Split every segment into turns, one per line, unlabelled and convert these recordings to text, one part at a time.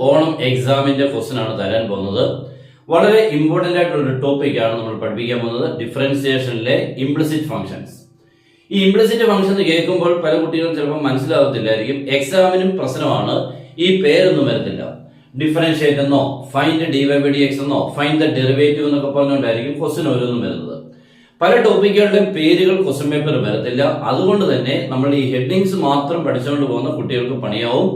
ഓണം എക്സാമിന്റെ ക്വസ്റ്റൻ ആണ് തരാൻ പോകുന്നത്. വളരെ ഇമ്പോർട്ടന്റ് ആയിട്ടുള്ള ഒരു ടോപ്പിക്കാണ് നമ്മൾ പഠിപ്പിക്കാൻ പോകുന്നത്. ഡിഫറൻസിയേഷനിലെ ഇംപ്ലിസിറ്റ് ഫംഗ്ഷൻസ്. ഈ ഇംപ്ലിസിറ്റ് ഫംഗ്ഷൻ കേൾക്കുമ്പോൾ പല കുട്ടികളും ചിലപ്പോൾ മനസ്സിലാവത്തില്ലായിരിക്കും. എക്സാമിനും പ്രശ്നമാണ്, ഈ പേരൊന്നും വരത്തില്ല. ഡിഫറൻഷിയേറ്റ് എന്നോ find d y by d x എന്നോ ഫൈൻഡ് ദ ഡെറിവേറ്റീവ് എന്നൊക്കെ പറഞ്ഞുകൊണ്ടായിരിക്കും ക്വസ്റ്റൻ ഓരോന്നും വരുന്നത്. പല ടോപ്പിക്കുകളുടെയും പേരുകൾ ക്വസ്റ്റൻ പേപ്പർ വരത്തില്ല. അതുകൊണ്ട് തന്നെ നമ്മൾ ഈ ഹെഡിങ്സ് മാത്രം പഠിച്ചുകൊണ്ട് പോകുന്ന കുട്ടികൾക്ക് പണിയാവും.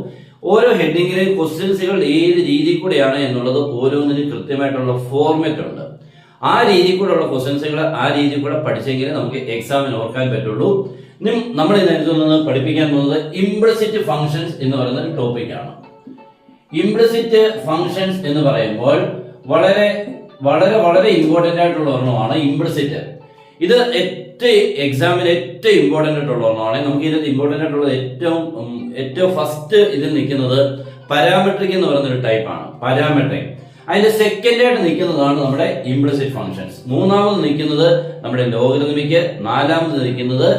ഓരോ ഹെഡിങ്ങിലെയും ക്വസ്റ്റ്യൻസുകൾ ഏത് രീതിയിൽ കൂടെയാണ് എന്നുള്ളത് ഓരോന്നിനും കൃത്യമായിട്ടുള്ള ഫോർമാറ്റ് ഉണ്ട്. ആ രീതിയിൽ കൂടെയുള്ള ക്വസ്റ്റ്യൻസുകൾ ആ രീതിയിൽ കൂടെ പഠിച്ചെങ്കിലേ നമുക്ക് എക്സാമിന് ഓർക്കാൻ പറ്റുള്ളൂ. നമ്മൾ ഇതിനകത്ത് പഠിപ്പിക്കാൻ പോകുന്നത് ഇംപ്ലിസിറ്റ് ഫംഗ്ഷൻസ് എന്ന് പറയുന്ന ഒരു ടോപ്പിക്കാണ്. ഇംപ്ലിസിറ്റ് ഫംഗ്ഷൻസ് എന്ന് പറയുമ്പോൾ വളരെ വളരെ വളരെ ഇമ്പോർട്ടന്റ് ആയിട്ടുള്ള ഒരെണ്ണമാണ് ഇംപ്ലിസിറ്റ്. ഇത് എക്സാമിന് ഏറ്റവും ഇമ്പോർട്ടന്റ് ആയിട്ടുള്ള ഒരെണ്ണമാണ്. നമുക്ക് ഇതിനകത്ത് ഇമ്പോർട്ടന്റ് ആയിട്ടുള്ളത് ഏറ്റവും ഫസ്റ്റ് ഇതിൽ നിൽക്കുന്നത് പാരാമെട്രിക് എന്ന് പറയുന്ന ഒരു ടൈപ്പാണ്. പാരാമെട്രിക് അതിന്റെ സെക്കൻഡ് ആയിട്ട് നിൽക്കുന്നതാണ് നമ്മുടെ ഇംപ്ലിസിറ്റ് ഫംഗ്ഷൻസ്. മൂന്നാമത് നിൽക്കുന്നത് നമ്മുടെ ലോഗരിതമിക്, നാലാമത് നിൽക്കുന്നത്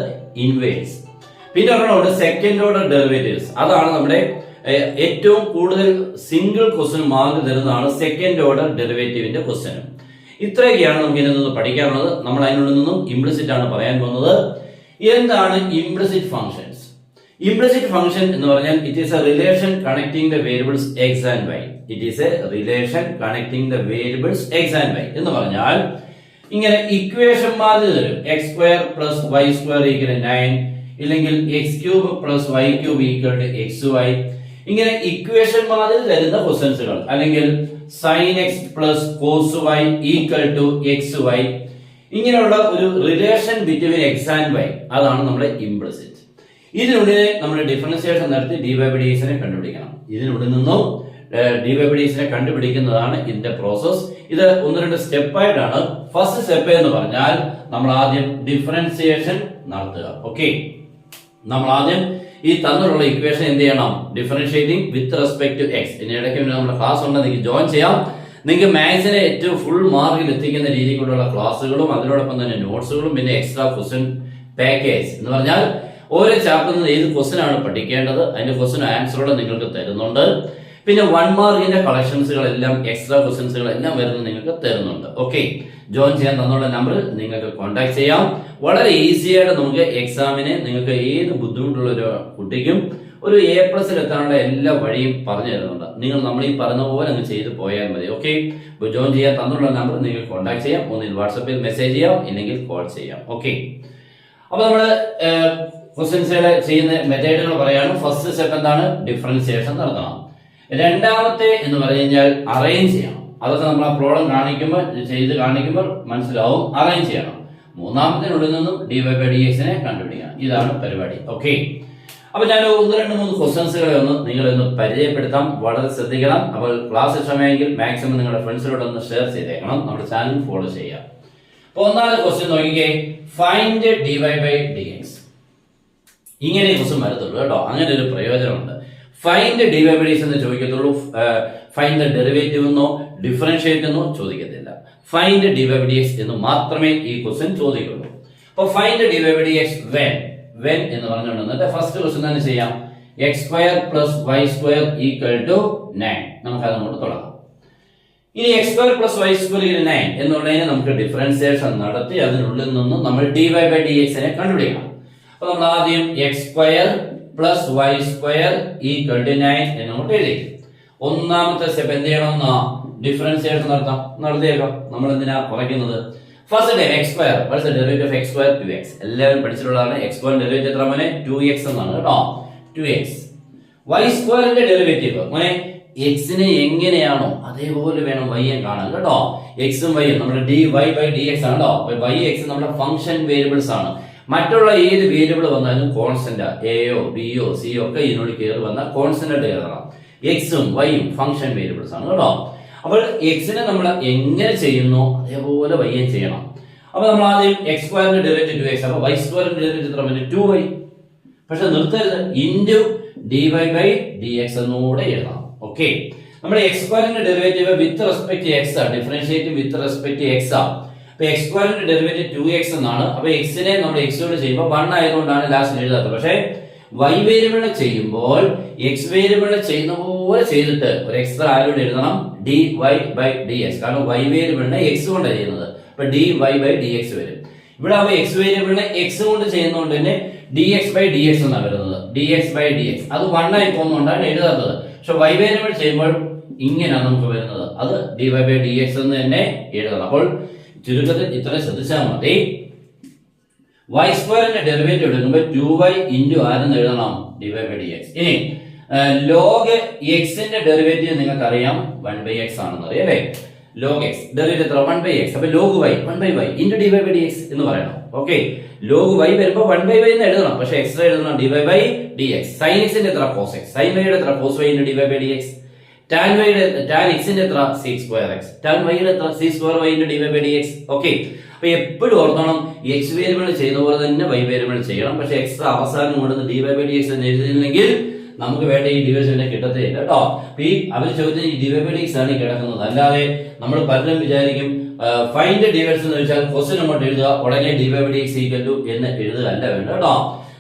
ഇൻവേഴ്സ്. പിന്നെ ഒരെണ്ണമുണ്ട് സെക്കൻഡ് ഓർഡർ ഡെറിവേറ്റീവ്സ്. അതാണ് നമ്മുടെ ഏറ്റവും കൂടുതൽ സിംഗിൾ ക്വസ്റ്റ്യൻ മാർക്ക് തരുന്നതാണ് സെക്കൻഡ് ഓർഡർ ഡെറിവേറ്റീവിന്റെ ക്വസ്റ്റ്യൻ. ഇത്രയൊക്കെയാണ് നമുക്ക് ഇതിൽ നിന്ന് പഠിക്കാനുള്ളത്. നമ്മൾ അതിനുള്ളിൽ നിന്നും ഇംപ്ലിസിറ്റ് ആണ് പറയാൻ പോകുന്നത്. എന്താണ് ഇംപ്ലിസിറ്റ് ഫംഗ്ഷൻസ്? ഇംപ്ലിസിറ്റ് ഫംഗ്ഷൻ എന്ന് പറഞ്ഞാൽ it is a relation connecting the variables x and y. It is a relation connecting the variables x and y എന്ന് പറഞ്ഞാൽ ഇങ്ങനെ ഇക്വേഷൻ മാതിരി തരും. X square plus y square equal 9, ഇല്ലെങ്കിൽ x cube plus y cube equal to x y. ഇങ്ങനെ equation മാതിരി തരുന്ന ക്വസ്റ്റൻസുകൾ, അല്ലെങ്കിൽ sine x plus cos y equal to x y. ഇങ്ങനെയുള്ള ഒരു relation between x and y, അതാണ് നമ്മുടെ ഇംപ്ലിസിറ്റ്. ഇതിനുള്ളിൽ നമ്മൾ ഡിഫറൻസിയേഷൻ നടത്തി ഡി വൈ ബൈ ഡി എക്സിനെ കണ്ടുപിടിക്കണം. ഇതിനുള്ളിൽ നിന്നും ഡി വൈ ബൈ ഡി എക്സിനെ കണ്ടുപിടിക്കുന്നതാണ് ഇതിന്റെ പ്രോസസ്. ഇത് 1-2 സ്റ്റെപ്പായിട്ടാണ്. ഫസ്റ്റ് സ്റ്റെപ്പ് എന്ന് പറഞ്ഞാൽ നമ്മൾ ആദ്യം ഡിഫറൻസിയേഷൻ നടത്തുക. ഓക്കെ, നമ്മൾ ആദ്യം ഈ തന്നിട്ടുള്ള ഇക്വേഷൻ എന്ത് ചെയ്യണം? Differentiating with respect to x. ഇതിനിടയ്ക്ക് നമ്മുടെ ക്ലാസ് ഉണ്ട്, നിങ്ങൾക്ക് ജോയിൻ ചെയ്യാം. നിങ്ങൾക്ക് മാത്സിനെ ഏറ്റവും ഫുൾ മാർക്കിൽ എത്തിക്കുന്ന രീതിയിലുള്ള ക്ലാസ്സുകളും അതിനോടൊപ്പം തന്നെ നോട്ട്സുകളും പിന്നെ എക്സ്ട്രാ ക്വസ്റ്റ്യൻ പാക്കേജ് എന്ന് പറഞ്ഞാൽ ഓരോ ചാപ്റ്ററിൽ നിന്ന് ഏത് ക്വസ്റ്റ്യൻ ആണ് പഠിക്കേണ്ടത് അതിന്റെ ക്വസ്റ്റ്യൻ ആൻസറോടെ നിങ്ങൾക്ക് തരുന്നുണ്ട്. പിന്നെ 1 മാർക്കിന്റെ കളക്ഷൻസുകളെല്ലാം എക്സ്ട്രാ ക്വസ്റ്റ്യൻസുകളെല്ലാം വരുന്നത് നിങ്ങൾക്ക് തരുന്നുണ്ട്. ഓക്കെ, ജോയിൻ ചെയ്യാൻ തന്നുള്ള നമ്പർ നിങ്ങൾക്ക് കോൺടാക്ട് ചെയ്യാം. വളരെ ഈസി ആയിട്ട് നമുക്ക് എക്സാമിന് നിങ്ങൾക്ക് ഏത് ബുദ്ധിമുട്ടുള്ള ഒരു കുട്ടിക്കും ഒരു A+ എത്താനുള്ള എല്ലാ വഴിയും പറഞ്ഞു തരുന്നുണ്ട്. നിങ്ങൾ നമ്മൾ ഈ പറഞ്ഞ പോലെ അങ്ങ് ചെയ്ത് പോയാൽ മതി. ഓക്കെ, ജോയിൻ ചെയ്യാൻ തന്നുള്ള നമ്പർ നിങ്ങൾക്ക് കോൺടാക്ട് ചെയ്യാം. ഒന്നിൽ വാട്സപ്പിൽ മെസ്സേജ് ചെയ്യാം, ഇല്ലെങ്കിൽ കോൾ ചെയ്യാം. ഓക്കെ, അപ്പൊ നമ്മള് ക്വസ്റ്റ്യൻസുകൾ ചെയ്യുന്ന മെത്തേഡുകൾ പറയാണ്. ഫസ്റ്റ് സ്റ്റെപ്പ് എന്താണ്? ഡിഫറൻസിയേഷൻ നടത്തണം. രണ്ടാമത്തെ എന്ന് പറഞ്ഞു കഴിഞ്ഞാൽ അറേഞ്ച് ചെയ്യണം. അതൊക്കെ നമ്മൾ ആ പ്രോബ്ലം ചെയ്ത് കാണിക്കുമ്പോൾ മനസ്സിലാവും. അറേഞ്ച് ചെയ്യണം. മൂന്നാമത്തിനുള്ളിൽ നിന്നും ഡി വൈ ബൈ ഡി എക്സിനെ കണ്ടുപിടിക്കണം. ഇതാണ് പരിപാടി. ഓക്കെ, അപ്പൊ ഞാൻ 1-2-3 ക്വസ്റ്റൻസുകളെ നിങ്ങളൊന്ന് പരിചയപ്പെടുത്താം. വളരെ ശ്രദ്ധിക്കണം. അപ്പോൾ ക്ലാസ് ഇഷ്ടമായെങ്കിൽ മാക്സിമം നിങ്ങളുടെ ഫ്രണ്ട്സിനോടൊന്ന് ഷെയർ ചെയ്തേക്കണം. നമ്മുടെ ചാനൽ ഫോളോ ചെയ്യാം. അപ്പൊ ഒന്നാമത്തെ ക്വസ്റ്റ്യൻ നോക്കിക്കേ, find d y by d x. ഇങ്ങനെ ക്വസ്റ്റ്യൻ വരത്തുള്ളൂ കേട്ടോ. അങ്ങനെ ഒരു പ്രയോജനമുണ്ട്. Find d y by d x എന്ന് ചോദിക്കത്തുള്ളൂ. ഫൈൻഡ് ദ ഡെറിവേറ്റീവ് എന്നോ ഡിഫറൻഷിയേറ്റ് എന്നോ ചോദിക്കത്തില്ല. Find d y by d x എന്ന് മാത്രമേ ഈ ക്വസ്റ്റ്യൻ ചോദിക്കുള്ളൂ. അപ്പൊ find d y by d x when എന്ന് പറഞ്ഞുകൊണ്ട് ഫസ്റ്റ് ക്വസ്റ്റ്യൻ തന്നെ ചെയ്യാം. X square plus y square equal to 9. നമുക്ക് അതുകൊണ്ട് തുടങ്ങാം. ഇനി X square plus y square 9 എന്നുള്ളതിനെ നമുക്ക് ഡിഫറൻസിയേഷൻ നടത്തി അതിനുള്ളിൽ നിന്നും നമ്മൾ ഡി വൈ ബൈ ഡി എക്സിനെ കണ്ടുപിടിക്കണം. അപ്പൊ നമ്മൾ ആദ്യം x square plus y square equal to 9 എന്നോട്ട് എഴുതി. ഒന്നാമത്തെ സ്റ്റെപ്പ് എന്ത് ചെയ്യണമെന്നാ? ഡിഫറൻസിയേഷൻ നടത്തിയേക്കാം. നമ്മൾ എന്തിനാ കുറയ്ക്കുന്നത്? First time X square derivative of X square 2x. എല്ലാവരും പഠിച്ചിട്ടുള്ളതാണ്. എക്സ് സ്ക്വയർ ഡെറിവേറ്റീവ് എത്ര മോനെ? 2x എന്നാണ് കേട്ടോ. 2x. വൈ സ്ക്വയറിന്റെ ഡെറിവേറ്റീവ് മോനെ എക്സിനെ എങ്ങനെയാണോ അതേപോലെ വേണം വൈയെ കാണാൻ കേട്ടോ. എക്സും വൈയും നമ്മുടെ d y by d x ആണ് കേട്ടോ. വൈ എക്സ് നമ്മുടെ ഫംഗ്ഷൻ വേരിയബിൾസ് ആണ്. മറ്റുള്ള ഏത് വേരിയബിൾ വന്നാലും കോൺസ്റ്റന്റ് എയോ ബിയോ സിയോ ഒക്കെ ഇതിനോട് കയറി വന്നാൽ കോൺസ്റ്റന്റ് ആയിട്ട് കയറണം. എക്സും വൈയും ഫംഗ്ഷൻ വേരിയബിൾസ് ആണ് കേട്ടോ. അപ്പോൾ എക്സിനെ നമ്മൾ എങ്ങനെ ചെയ്യുന്നു അതേപോലെ വൈയെ ചെയ്യണം. അപ്പൊ നമ്മൾ ആദ്യം എക്സ് സ്ക്വയറിന്റെ ഡെറിവേറ്റീവ് 2x. അപ്പൊ വൈ സ്ക്വയറിന്റെ ഡെറിവേറ്റീവ് എത്ര വരും? 2y. പക്ഷെ നിർത്തരുത്, into d y by d x എന്നൂടെ എഴുതണം. ഓക്കെ, നമ്മുടെ എക്സ് സ്ക്വയറിന്റെ ഡെറിവേറ്റീവ് വിത്ത് റെസ്പെക്ട് എക്സ് ആണ്. ഡിഫറൻഷിയേറ്റ് വിത്ത് റെസ്പെക്ട് എക്സ് ആണ്. അപ്പൊ എക്സ് സ്ക്വയറിന്റെ ഡെറിവേറ്റീവ് 2x എന്നാണ്. അപ്പൊ എക്സിനെ നമ്മൾ എക്സിനോട് ചെയ്യുമ്പോൾ 1 ആയതുകൊണ്ടാണ് ലാസ്റ്റ് എഴുതാത്തത്. പക്ഷേ y വേരിയബിളിനെ ചെയ്യുമ്പോൾ x വേരിയബിളിനെ ചെയ്യുന്ന പോലെ ചെയ്തിട്ട് ഒരു എക്സ്ട്രാ ആരോട് എഴുതണം dy ബൈ dx. കാരണം y വേരിയബിളിനെ x കൊണ്ടാണ് ചെയ്യുന്നത്. അപ്പൊ dy ബൈ dx വരും. ഇവിടെ അവ x വേരിയബിളിനെ x കൊണ്ട് ചെയ്യുന്നതുകൊണ്ട് തന്നെ dx ബൈ dx എന്നാണ് വരുന്നത്. dx ബൈ dx അത് 1 ആയി പോകുന്നതുകൊണ്ടാണ് എഴുതാത്തത്. പക്ഷെ y വേരിയബിൾ ചെയ്യുമ്പോൾ ഇങ്ങനെയാണ് നമുക്ക് വരുന്നത്. അത് dy ബൈ dx എന്ന് തന്നെ എഴുതണം. അപ്പോൾ ചുരുക്കത്തിൽ ഇത്ര ശ്രദ്ധിച്ചാൽ മതി. y സ്ക്വയറിന്റെ ഡെറിവേറ്റീവ് എടുക്കുമ്പോൾ 2y ഇൻറ്റു ആരെന്ന് എഴുതണം dy ബൈ dx. ഇനി log x ന്റെ ഡെറിവേറ്റീവ് നിങ്ങൾക്ക് അറിയാം 1/x ആണെന്ന് അറിയാം അല്ലേ. log x ഡെറിവേറ്റീവ് എത്ര 1/x. അപ്പോൾ log y 1/y into dy by dx എന്ന് പറയണം. ഓക്കെ, log y വരുമ്പോൾ 1/y എന്ന് എഴുതണം. പക്ഷെ എക്സ്ട്രാ എഴുതണം dy by dx. sin x ന്റെ എത്ര cos x, sin y യുടെ എത്ര cos y into dy by dx. tan y യുടെ tan x ന്റെ എത്ര sec square x, tan y യുടെ എത്ര sec square y into dy by dx. Okay, അപ്പൊ എപ്പോഴും ഓർക്കണം x വേരിയബിൾ ചെയ്യുന്ന പോലെ തന്നെ y വേരിയബിൾ ചെയ്യണം. പക്ഷെ എക്സ്ട്രാ അവസാനം കൊണ്ടുവന്ന് dy ബൈ dx എന്ന് എഴുതിയില്ലെങ്കിൽ നമുക്ക് വേണ്ട ഈ ഡിവിഷനെ കിട്ടത്തില്ല കേട്ടോ. അപ്പൊ ഈ അവർ ചോദിച്ച ഈ dy ബൈ dx ആണ് കിടക്കുന്നത്. അല്ലാതെ നമ്മൾ പലരും വിചാരിക്കും ഫൈൻഡ് ഡിവൈഡ്സ് എന്ന് വെച്ചാൽ ക്വസ്റ്റ്യൻ അങ്ങോട്ട് എഴുതുക, ഉടനെ dy by dx equal to എന്ന് എഴുതുകയല്ല വേണ്ട കേട്ടോ.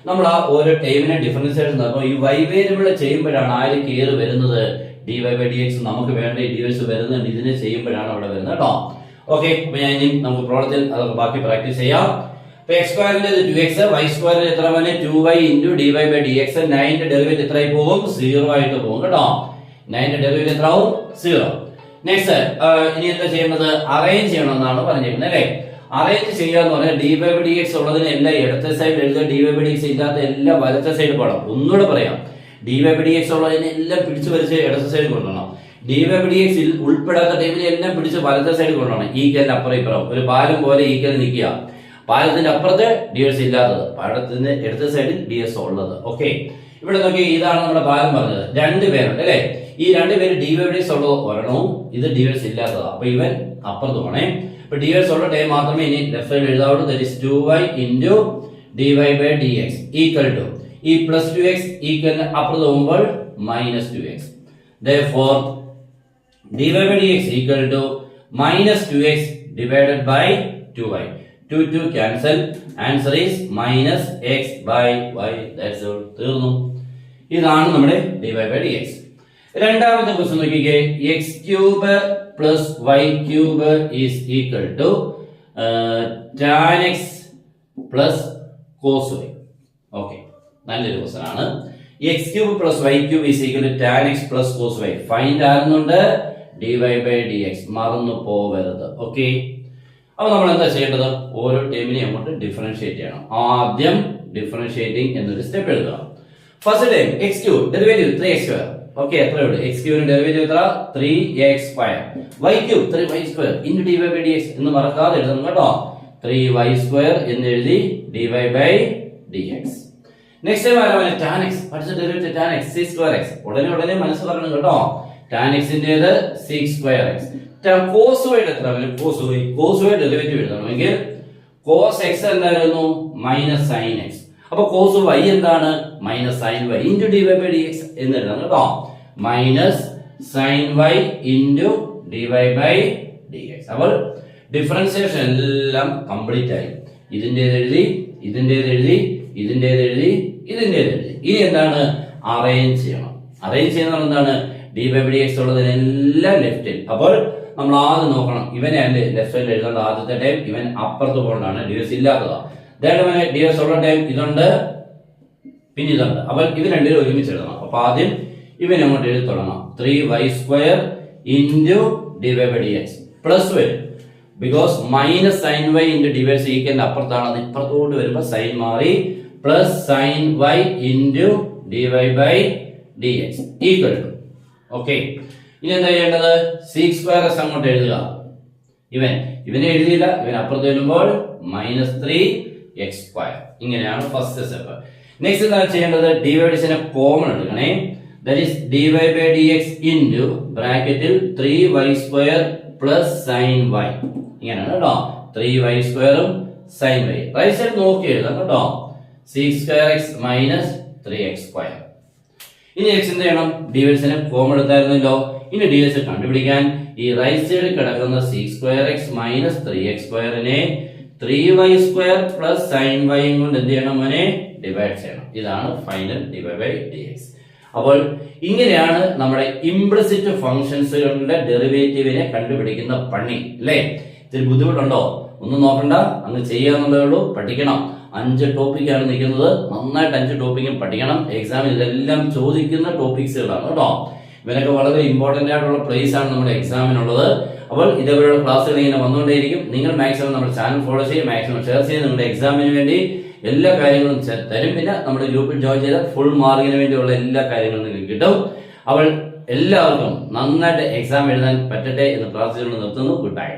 നമ്മൾ ആ ഓരോ ടൈമിനെ ഡിഫറൻസിയേഷൻ നടത്തുമ്പോൾ ഈ y വേരിയബിൾ ചെയ്യുമ്പോഴാണ് ആര് കയറി വരുന്നത് dy ബൈ dx. നമുക്ക് വേണ്ട ഈ ഡിവൈഡ്സ് വരുന്നുണ്ട്, ഇതിനെ ചെയ്യുമ്പോഴാണ് അവിടെ വരുന്നത് കേട്ടോ. ഓക്കെ, അപ്പൊ ഞാൻ ഇനി നമുക്ക് പ്രോബ്ലത്തിൽ അതൊക്കെ ബാക്കി പ്രാക്ടീസ് ചെയ്യാം. x സ്ക്വയറിന്റെ 2x, y സ്ക്വയറിന്റെ എത്ര വന്നെ 2y into dy by dx. 9 ന്റെ ഡെറിവേറ്റീവ് എത്രയായി പോകും 0 ആയിട്ട് പോകും കേട്ടോ. 9 ന്റെ ഡെറിവേറ്റീവ് എത്ര ആവും 0. നെക്സ്റ്റ് ഇനി എന്താ ചെയ്യേണ്ടത്, അറേഞ്ച് ചെയ്യണമെന്നാണ് പറഞ്ഞിരിക്കുന്നത് അല്ലേ. അറേഞ്ച് ചെയ്യുക എന്ന് പറഞ്ഞാൽ dy ബൈ dx ഉള്ളതിന് എല്ലാം ഇടത്തെ സൈഡ് എഴുതുക, dy ബൈ dx ഇല്ലാത്ത എല്ലാം വലത്തെ സൈഡ് പോകണം. ഒന്നുകൂടെ പറയാം, dy ബൈ dx ഉള്ളതിനെ എല്ലാം പിടിച്ചു വലിച്ച് ഇടത്തെ സൈഡ് കൊണ്ടുവരണം. dy ബൈ dx ഉൾപ്പെടാത്ത ടൈമിനെ എല്ലാം പിടിച്ച് വലത്തെ സൈഡ് കൊണ്ടുവരണം. ഈക്വലിന് അപ്പുറം ഇപ്പുറം ഒരു പാലം പോലെ ഈക്വൽ നിൽക്കുക. പാലത്തിന്റെ അപ്പുറത്ത് ds ഇല്ലാത്തത്, പാലത്തിന്റെ ഇടത്തെ സൈഡിൽ ds ഉള്ളത്. ഓക്കെ, ഇവിടെ നോക്കി, ഇതാണ് നമ്മുടെ പാലം പറഞ്ഞത്. 2 പേരുണ്ട് അല്ലെ. ഈ 2 പേര് dy ബൈ dx ഉള്ളത് ഒരെണ്ണവും, ഇത് ds ഇല്ലാത്തതാണ്. അപ്പൊ ഇവൻ അപ്പുറത്ത് പോണേ. അപ്പൊ ds ഉള്ള ടൈം മാത്രമേ ഇനി ലെഫ്റ്റ് സൈഡ് എഴുതാവുള്ളൂ. That is 2y into dy by dx equal to ഈ പ്ലസ് 2x ഈക്വൽ അപ്പുറത്ത് പോകുമ്പോൾ minus 2x. Therefore dy by dx equal to minus 2x divided by 2y. 2 cancel. Answer is minus x by y. That's all. തീർന്നു. ഇതാണ് നമ്മുടെ dy by dx. രണ്ടാമത്തെ question നോക്കിക്കേ. x cube plus y cube is equal to tan x plus cos y. Okay, നല്ലൊരു question ആണ്. x cube plus y cube is equal to tan x plus cos y. Find ആകുന്നുണ്ട് dy by dx. മറന്നു പോകരുത്. Okay, അപ്പൊ നമ്മൾ എന്താ ചെയ്യേണ്ടത്, ഓരോ ടൈമിനെ അങ്ങോട്ട് ഡിഫറൻഷിയേറ്റ് ചെയ്യണം. ആദ്യം ഡിഫറൻഷിയേറ്റിംഗ് എന്നൊരു സ്റ്റെപ്പ് എഴുതുക. First time x cube derivative 3x square. Okay, എത്ര ഉണ്ട് x ക്യൂബിന്റെ ഡെറിവേറ്റീവ് എത്ര 3x square. y cube 3y square into dy by dx എന്ന് മറക്കാതെ എഴുതണം കേട്ടോ. 3y സ്ക്വയർ എന്ന് എഴുതി dy by dx. Next time ആരാ tan x. പഠിച്ച derivative tan x sec square x. ഉടനെ മനസ്സിലാക്കണം കേട്ടോ. tan x ന്റേത് sec square x. cos y എത്ര വരും cos y ഡെറിവേറ്റീവ് എഴുതണമെങ്കിൽ cos x എന്തായിരുന്നു മൈനസ് sin x. അപ്പൊ cos y എന്താണ് minus sin y into dy by dx എന്ന് എഴുതണം കേട്ടോ. Minus sin y into dy by dx. അപ്പോൾ ഡിഫറൻസിയേഷൻ എല്ലാം കംപ്ലീറ്റ് ആയി. ഇതിന്റേത് എഴുതി, ഇതിന്റേത് എഴുതി, ഇതിന്റേത് എഴുതി, ഇതിന്റേത് എഴുതി. ഇനി എന്താണ്, അറേഞ്ച് ചെയ്യണം. അറേഞ്ച് ചെയ്യുന്നത് എന്താണ്, dy ബൈ dx ഉള്ളതിനെല്ലാം ലെഫ്റ്റിൽ. അപ്പോൾ നമ്മൾ ആദ്യം നോക്കണം, ഇവനെ അല്ലേ ലെഫ്റ്റ് സൈഡിൽ എഴുതേണ്ട ആദ്യത്തെ ടൈം. ഇവൻ അപ്പുറത്ത് പോകണ്ടാണ്, ds ഇല്ലാത്തതാ. ds ഉള്ള ടൈം ഇതുണ്ട്, പിന്നെ ഇതുണ്ട്. അപ്പോൾ ഇത് രണ്ടുപേരും ഒരുമിച്ച് എഴുതണം. അപ്പൊ ആദ്യം ഇവൻ അങ്ങോട്ട് എഴുതി തുടങ്ങാം. 3y square into dy by dx plus വരും. Because minus sin y into dy ഈക്വലിന്റെ അപ്പുറത്താണ്, അത് ഇപ്പുറത്തോട്ട് വരുമ്പോൾ സൈൻ മാറി. Plus sin y into dy by dx equal to. Okay, ഇനി എന്താ ചെയ്യേണ്ടത്, sec സ്ക്വയർ എസ് അങ്ങോട്ട് എഴുതുക. ഇവനെ എഴുതിയില്ല, ഇവൻ അപ്പുറത്ത് വരുമ്പോൾ മൈനസ് 3x സ്ക്വയർ. ഇങ്ങനെയാണ് ഫസ്റ്റ് സ്റ്റെപ്പ്. നെക്സ്റ്റ് എന്താ ചെയ്യേണ്ടത്, dy ബൈ dx കോമൺ എടുക്കണേ. That is dy by dx into ബ്രാക്കറ്റിൽ 3y square plus sin y. ഇങ്ങനെയാണ് കേട്ടോ, 3y സ്ക്വയറും sin y. റൈറ്റ് സൈഡ് നോക്കി എഴുതാം കേട്ടോ. sec square x minus 3x square. ഇനി x എന്ത് ചെയ്യണം, dy കോമൺ എടുത്തായിരുന്നല്ലോ. ഇനി ds കണ്ടുപിടിക്കാൻ ഈ റൈറ്റ് സൈഡിൽ കിടക്കുന്ന sec square x minus 3x സ്ക്വയറിനെ 3y² plus sin y കൊണ്ട് എന്ത് ചെയ്യണം മോനെ? ഡിവൈഡ് ചെയ്യണം. ഇതാണ് ഫൈനൽ dydx. അപ്പോൾ ഇങ്ങനെയാണ് നമ്മുടെ ഇംപ്ലിസിറ്റ് ഫംഗ്ഷൻസുകളുടെ ഡെറിവേറ്റീവിനെ കണ്ടുപിടിക്കുന്ന പണി അല്ലേ? ഇതിൽ ബുദ്ധിമുട്ടുണ്ടോ? ഒന്നും നോക്കണ്ട, അങ്ങ് ചെയ്യാന്നുള്ളതേ ഉള്ളൂ. പഠിക്കണം. 5 ടോപ്പിക്കാണ് നിൽക്കുന്നത്. നന്നായിട്ട് 5 ടോപ്പിക്കും പഠിക്കണം. എക്സാമിൽ ഇതെല്ലാം ചോദിക്കുന്ന ടോപ്പിക്സുകളാണ് കേട്ടോ. ഇവനൊക്കെ വളരെ ഇമ്പോർട്ടന്റ് ആയിട്ടുള്ള പ്ലേസ് ആണ് നമ്മുടെ എക്സാമിനുള്ളത്. അപ്പോൾ ഇതേപോലെയുള്ള ക്ലാസ്സുകൾ ഇങ്ങനെ വന്നുകൊണ്ടേയിരിക്കും. നിങ്ങൾ മാക്സിമം നമ്മുടെ ചാനൽ ഫോളോ ചെയ്യുക, മാക്സിമം ഷെയർ ചെയ്യുക. നിങ്ങളുടെ എക്സാമിന് വേണ്ടി എല്ലാ കാര്യങ്ങളും തരും. പിന്നെ നമ്മുടെ ഗ്രൂപ്പിൽ ജോയിൻ ചെയ്താൽ ഫുൾ മാർക്കിന് വേണ്ടിയുള്ള എല്ലാ കാര്യങ്ങളും നിങ്ങൾക്ക് കിട്ടും. അപ്പോൾ എല്ലാവർക്കും നന്നായിട്ട് എക്സാം എഴുതാൻ പറ്റട്ടെ എന്ന് പ്രാർത്ഥിച്ചുകൊണ്ട് നിർത്തുന്നു. Good bye.